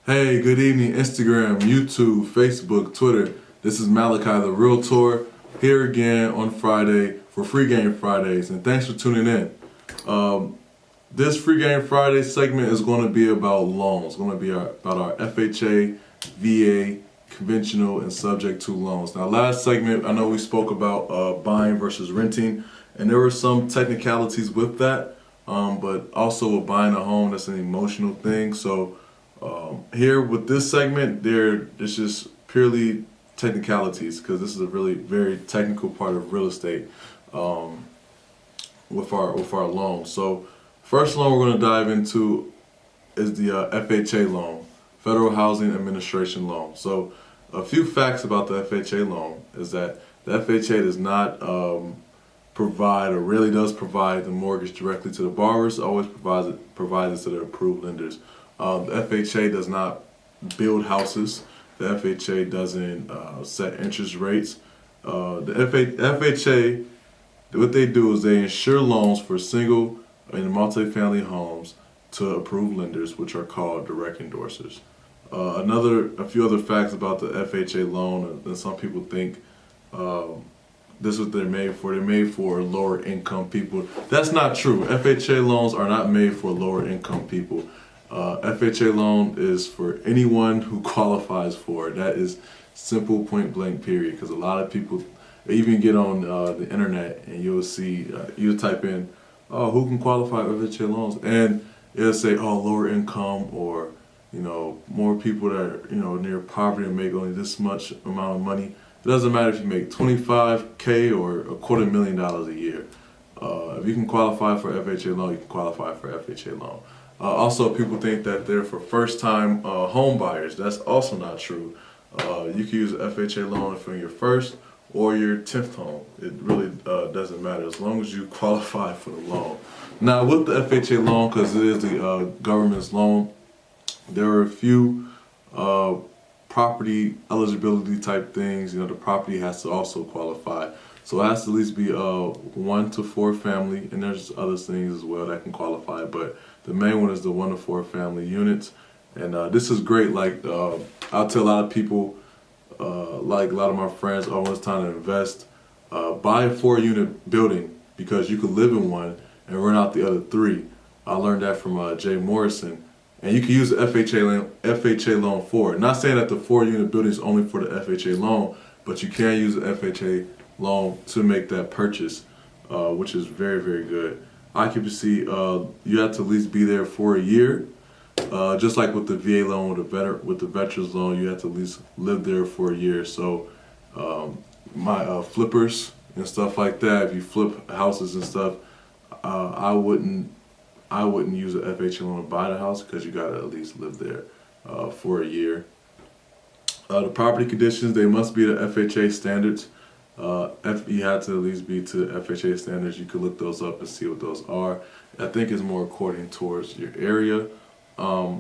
Hey, good evening, Instagram, YouTube, Facebook, Twitter. This is Malachi, the Realtor, here again on Friday for Free Game Fridays, and thanks for tuning in. This Free Game Friday segment is going to be about loans. It's going to be about our FHA, VA, conventional, and subject to loans. Now, last segment, I know we spoke about buying versus renting, and there were some technicalities with that, but also with buying a home, that's an emotional thing. So here with this segment, it's just purely technicalities because this is a really very technical part of real estate with our loans. So first loan we're going to dive into is the FHA loan, Federal Housing Administration loan. So a few facts about the FHA loan is that the FHA does not provide, or really does provide, the mortgage directly to the borrowers. It always provides it to the approved lenders. The FHA does not build houses. The FHA doesn't set interest rates. The FHA, what they do is they insure loans for single and multifamily homes to approved lenders, which are called direct endorsers. A few other facts about the FHA loan, and some people think this is what they're made for. They're made for lower income people. That's not true. FHA loans are not made for lower income people. FHA loan is for anyone who qualifies for it. That is simple, point blank, period. Because a lot of people even get on the internet and you'll see, you'll type in, oh, who can qualify for FHA loans? And it'll say, oh, lower income, or, more people that are, near poverty and make only this much amount of money. It doesn't matter if you make $25K or $250,000 a year. If you can qualify for FHA loan, you can qualify for FHA loan. Also, people think that they're for first-time home buyers. That's also not true. You can use an FHA loan for your first or your 10th home. It really doesn't matter as long as you qualify for the loan. Now, with the FHA loan, because it is the government's loan, there are a few property eligibility type things. The property has to also qualify. So it has to at least be 1 to 4 family, and there's other things as well that can qualify, but the main one is the 1 to 4 family units. And this is great. Like I'll tell a lot of people, like a lot of my friends, oh, when it's time to invest, buy a 4-unit building because you could live in one and rent out the other 3. I learned that from Jay Morrison. And you can use the FHA loan for it. Not saying that the 4-unit building is only for the FHA loan, but you can use the FHA loan to make that purchase, which is very, very good. Occupancy, you have to at least be there for a year. Just like with the VA loan, with the veterans loan, you have to at least live there for a year. So my flippers and stuff like that, if you flip houses and stuff, I wouldn't use an FHA loan to buy the house because you gotta at least live there for a year. The property conditions, they must be the FHA standards. You have to at least be to FHA standards. You can look those up and see what those are. I think it's more according towards your area. Now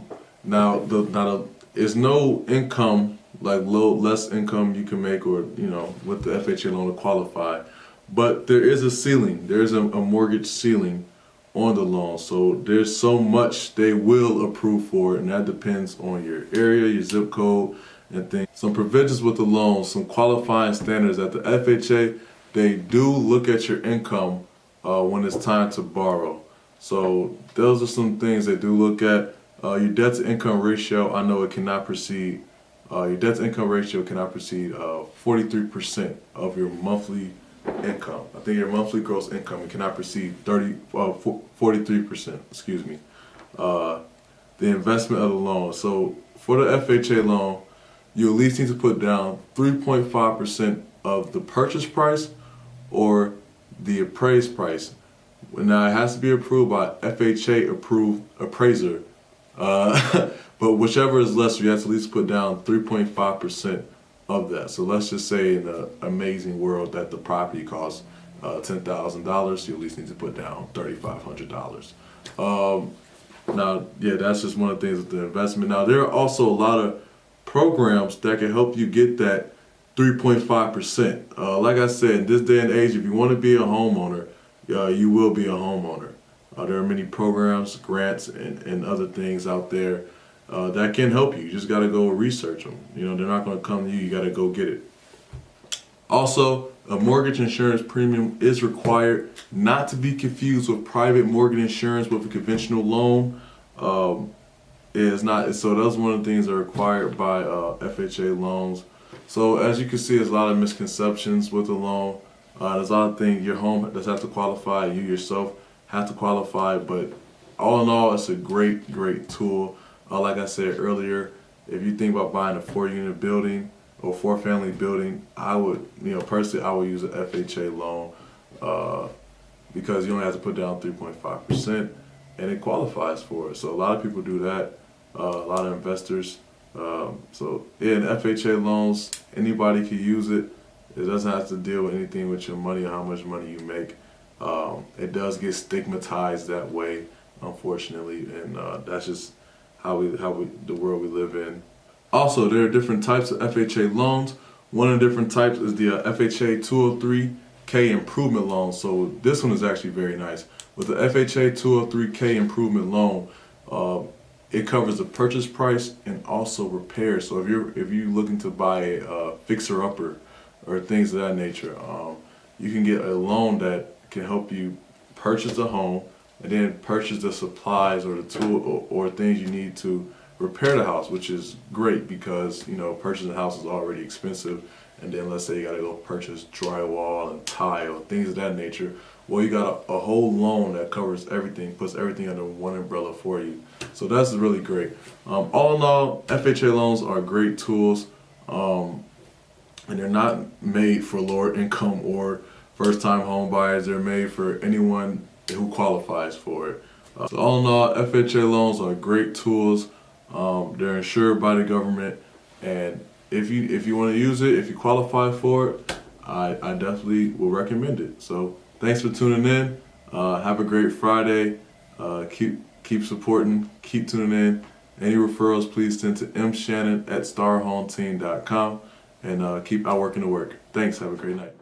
there's no income, like less income you can make, or with the FHA loan to qualify. But there is a ceiling. There's a mortgage ceiling on the loan. So there's so much they will approve for, and that depends on your area, your zip code, and things. Some provisions with the loan, some qualifying standards at the FHA. They do look at your income when it's time to borrow. So those are some things they do look at. Your debt to income ratio, I know it cannot proceed. Your debt to income ratio cannot proceed 43% of your monthly income. I think your monthly gross income, it cannot proceed 43%. Excuse me. The investment of the loan. So for the FHA loan, you at least need to put down 3.5% of the purchase price or the appraised price. Now it has to be approved by FHA approved appraiser, but whichever is less, you have to at least put down 3.5% of that. So let's just say in the amazing world that the property costs $10,000, you at least need to put down $3,500. Now, yeah, that's just one of the things with the investment. Now, there are also a lot of programs that can help you get that 3.5%. Like I said, in this day and age, if you want to be a homeowner, you will be a homeowner. There are many programs, grants, and other things out there that can help you. You just got to go research them. You know, they're not going to come to you. You got to go get it. Also, a mortgage insurance premium is required, not to be confused with private mortgage insurance with a conventional loan. It is not. So that's one of the things that are required by FHA loans. So as you can see, there's a lot of misconceptions with the loan. There's a lot of things. Your home does have to qualify. You yourself have to qualify. But all in all, it's a great, great tool. Like I said earlier, if you think about buying a 4-unit building or 4-family building, I would, personally, I would use an FHA loan because you only have to put down 3.5% and it qualifies for it. So a lot of people do that. A lot of investors. So yeah, in FHA loans, anybody can use it. It doesn't have to deal with anything with your money or how much money you make. It does get stigmatized that way, unfortunately, and that's just how the world we live in. Also, there are different types of FHA loans. One of the different types is the FHA 203K improvement loan. So this one is actually very nice. With the FHA 203K improvement loan, it covers the purchase price and also repairs. So if you're looking to buy a fixer-upper or things of that nature, you can get a loan that can help you purchase a home and then purchase the supplies or the tool or things you need to repair the house, which is great because purchasing a house is already expensive, and then let's say you got to go purchase drywall and tile, things of that nature. Well, you got a whole loan that covers everything, puts everything under one umbrella for you. So that's really great. All in all, FHA loans are great tools, and they're not made for lower income or first-time home buyers. They're made for anyone who qualifies for it. So all in all, FHA loans are great tools. They're insured by the government, and if you want to use it, if you qualify for it, I definitely will recommend it. So thanks for tuning in. Have a great Friday. Keep supporting. Keep tuning in. Any referrals, please send to mshannon@starhometeam.com, and keep outworking the work. Thanks. Have a great night.